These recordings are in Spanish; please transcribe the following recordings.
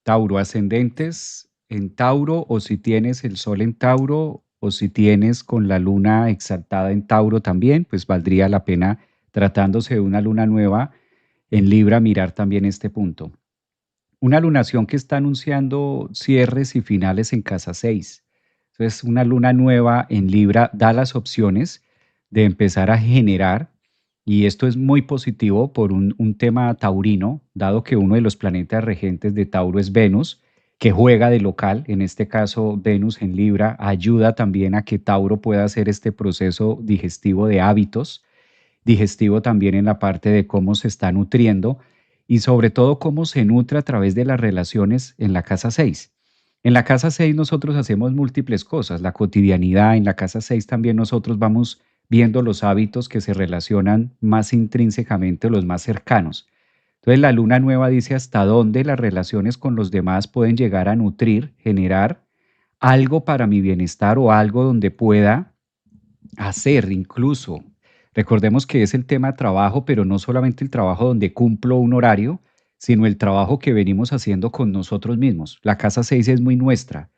Tauro, ascendentes en Tauro, o si tienes el Sol en Tauro, o si tienes con la Luna exaltada en Tauro también, pues valdría la pena, tratándose de una luna nueva en Libra, mirar también este punto. Una lunación que está anunciando cierres y finales en casa 6. Entonces, una luna nueva en Libra da las opciones de empezar a generar, y esto es muy positivo por un tema taurino, dado que uno de los planetas regentes de Tauro es Venus, que juega de local. En este caso, Venus en Libra ayuda también a que Tauro pueda hacer este proceso digestivo de hábitos, digestivo también en la parte de cómo se está nutriendo y sobre todo cómo se nutre a través de las relaciones en la casa 6. En la casa 6 nosotros hacemos múltiples cosas, la cotidianidad. En la casa 6 también nosotros vamos viendo los hábitos que se relacionan más intrínsecamente, los más cercanos. Entonces la luna nueva dice hasta dónde las relaciones con los demás pueden llegar a nutrir, generar algo para mi bienestar o algo donde pueda hacer incluso. Recordemos que es el tema trabajo, pero no solamente el trabajo donde cumplo un horario, sino el trabajo que venimos haciendo con nosotros mismos. La casa 6 es muy nuestra,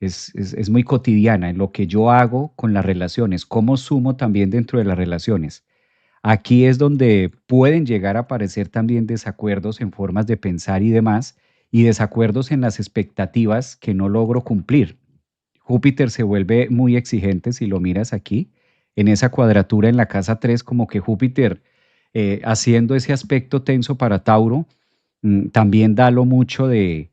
es muy cotidiana en lo que yo hago con las relaciones, cómo sumo también dentro de las relaciones. Aquí es donde pueden llegar a aparecer también desacuerdos en formas de pensar y demás, y desacuerdos en las expectativas que no logro cumplir. Júpiter se vuelve muy exigente si lo miras aquí, en esa cuadratura en la casa 3, como que Júpiter haciendo ese aspecto tenso para Tauro, también da lo mucho de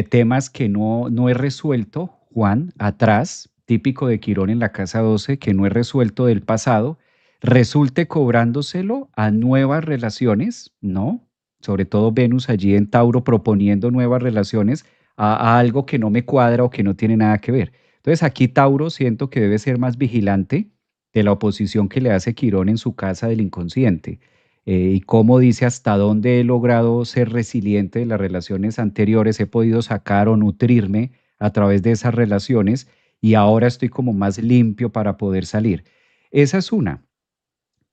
temas que no he resuelto, Juan, atrás, típico de Quirón en la casa 12, que no he resuelto del pasado, resulte cobrándoselo a nuevas relaciones, ¿no? Sobre todo Venus allí en Tauro proponiendo nuevas relaciones a algo que no me cuadra o que no tiene nada que ver. Entonces aquí Tauro siento que debe ser más vigilante de la oposición que le hace Quirón en su casa del inconsciente, y cómo dice hasta dónde he logrado ser resiliente de las relaciones anteriores, he podido sacar o nutrirme a través de esas relaciones y ahora estoy como más limpio para poder salir. Esa es una.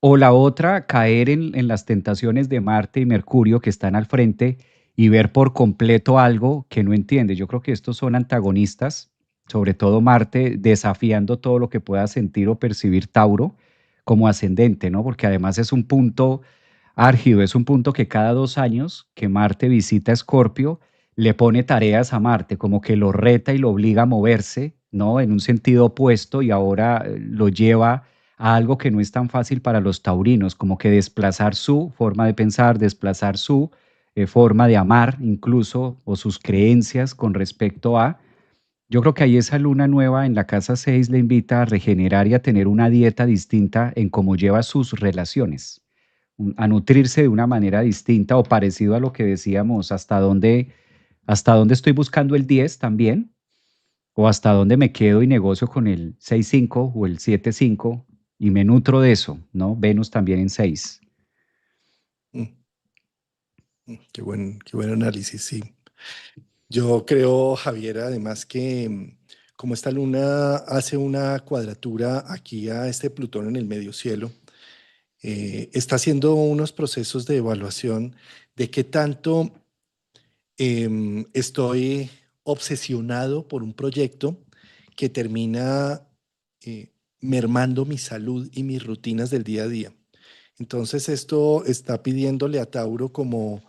O la otra, caer en las tentaciones de Marte y Mercurio que están al frente y ver por completo algo que no entiende. Yo creo que estos son antagonistas, sobre todo Marte, desafiando todo lo que pueda sentir o percibir Tauro como ascendente, ¿no? Porque además es un punto álgido, es un punto que cada 2 años que Marte visita Escorpio, le pone tareas a Marte, como que lo reta y lo obliga a moverse, ¿no? En un sentido opuesto, y ahora lo lleva a algo que no es tan fácil para los taurinos, como que desplazar su forma de pensar, desplazar su forma de amar incluso, o sus creencias con respecto a. Yo creo que ahí esa luna nueva en la casa 6 le invita a regenerar y a tener una dieta distinta en cómo lleva sus relaciones, a nutrirse de una manera distinta o parecido a lo que decíamos, hasta dónde estoy buscando el 10 también, o hasta dónde me quedo y negocio con el 6-5 o el 7-5 y me nutro de eso, ¿no? Venus también en 6. Mm, qué buen análisis, sí. Yo creo, Javier, además que como esta luna hace una cuadratura aquí a este Plutón en el medio cielo, está haciendo unos procesos de evaluación de qué tanto estoy obsesionado por un proyecto que termina mermando mi salud y mis rutinas del día a día. Entonces esto está pidiéndole a Tauro como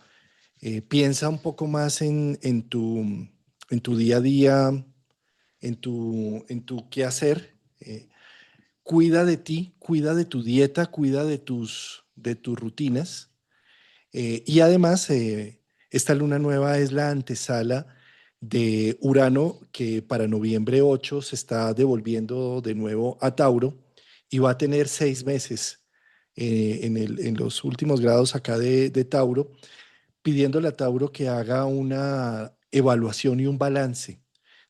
piensa un poco más en tu día a día, en tu qué hacer. Cuida de ti, cuida de tu dieta, cuida de tus rutinas. Y además, esta luna nueva es la antesala de Urano, que para noviembre 8 se está devolviendo de nuevo a Tauro y va a tener 6 meses en los últimos grados acá de Tauro, pidiéndole a Tauro que haga una evaluación y un balance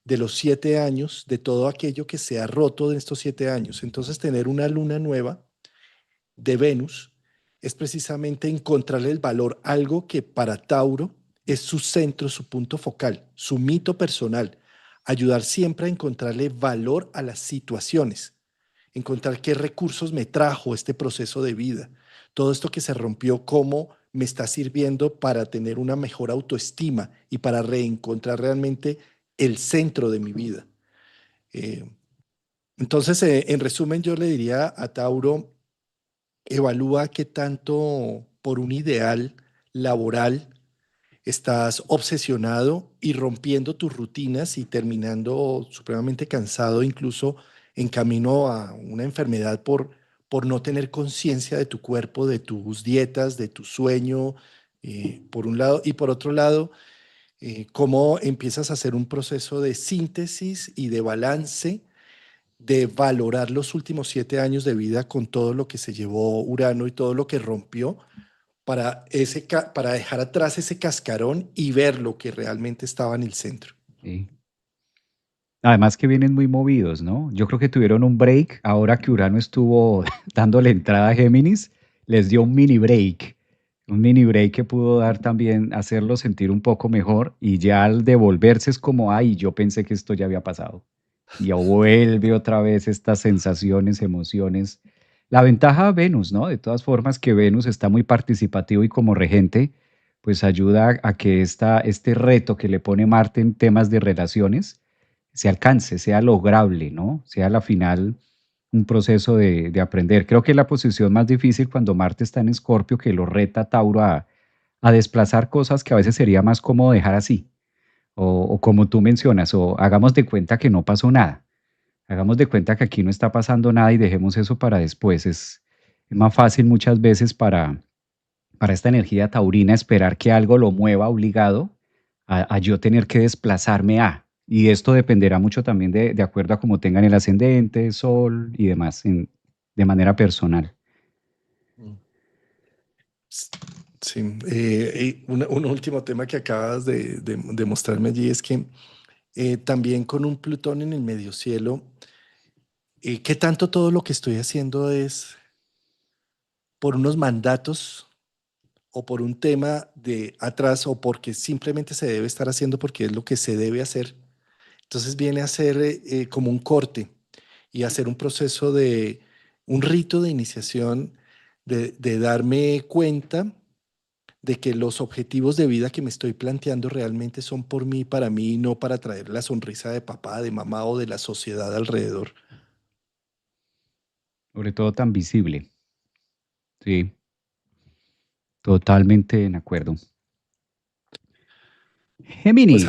de los 7 años, de todo aquello que se ha roto de estos 7 años. Entonces, tener una luna nueva de Venus es precisamente encontrarle el valor, algo que para Tauro es su centro, su punto focal, su mito personal, ayudar siempre a encontrarle valor a las situaciones, encontrar qué recursos me trajo este proceso de vida, todo esto que se rompió, cómo me está sirviendo para tener una mejor autoestima y para reencontrar realmente el centro de mi vida. Eh, entonces, en resumen, yo le diría a Tauro, evalúa qué tanto por un ideal laboral estás obsesionado y rompiendo tus rutinas y terminando supremamente cansado, incluso en camino a una enfermedad por no tener conciencia de tu cuerpo, de tus dietas, de tu sueño, por un lado. Y por otro lado, cómo empiezas a hacer un proceso de síntesis y de balance, de valorar los últimos 7 años de vida con todo lo que se llevó Urano y todo lo que rompió para dejar atrás ese cascarón y ver lo que realmente estaba en el centro. Sí. Además que vienen muy movidos, ¿no? Yo creo que tuvieron un break ahora que Urano estuvo dándole entrada a Géminis, les dio un mini break que pudo dar también, hacerlo sentir un poco mejor y ya al devolverse es como, ay, yo pensé que esto ya había pasado. Y ya vuelve otra vez estas sensaciones, emociones. La ventaja de Venus, ¿no? De todas formas que Venus está muy participativo y como regente, pues ayuda a que este reto que le pone Marte en temas de relaciones, se alcance, sea lograble, ¿no? Sea a la final un proceso de aprender. Creo que es la posición más difícil cuando Marte está en Escorpio, que lo reta a Tauro a desplazar cosas que a veces sería más cómodo dejar así. O como tú mencionas, o hagamos de cuenta que no pasó nada. Hagamos de cuenta que aquí no está pasando nada y dejemos eso para después. Es más fácil muchas veces para esta energía taurina esperar que algo lo mueva obligado a yo tener que desplazarme a. Y esto dependerá mucho también de acuerdo a cómo tengan el ascendente, sol y demás, de manera personal. Mm. Sí, y un último tema que acabas de mostrarme allí es que también con un Plutón en el medio cielo, ¿qué tanto todo lo que estoy haciendo es por unos mandatos o por un tema de atrás o porque simplemente se debe estar haciendo porque es lo que se debe hacer? Entonces viene a ser como un corte y hacer un proceso de un rito de iniciación, de darme cuenta de que los objetivos de vida que me estoy planteando realmente son por mí, para mí, y no para traer la sonrisa de papá, de mamá o de la sociedad alrededor. Sobre todo tan visible. Sí, totalmente en acuerdo. Pues Javier, Géminis.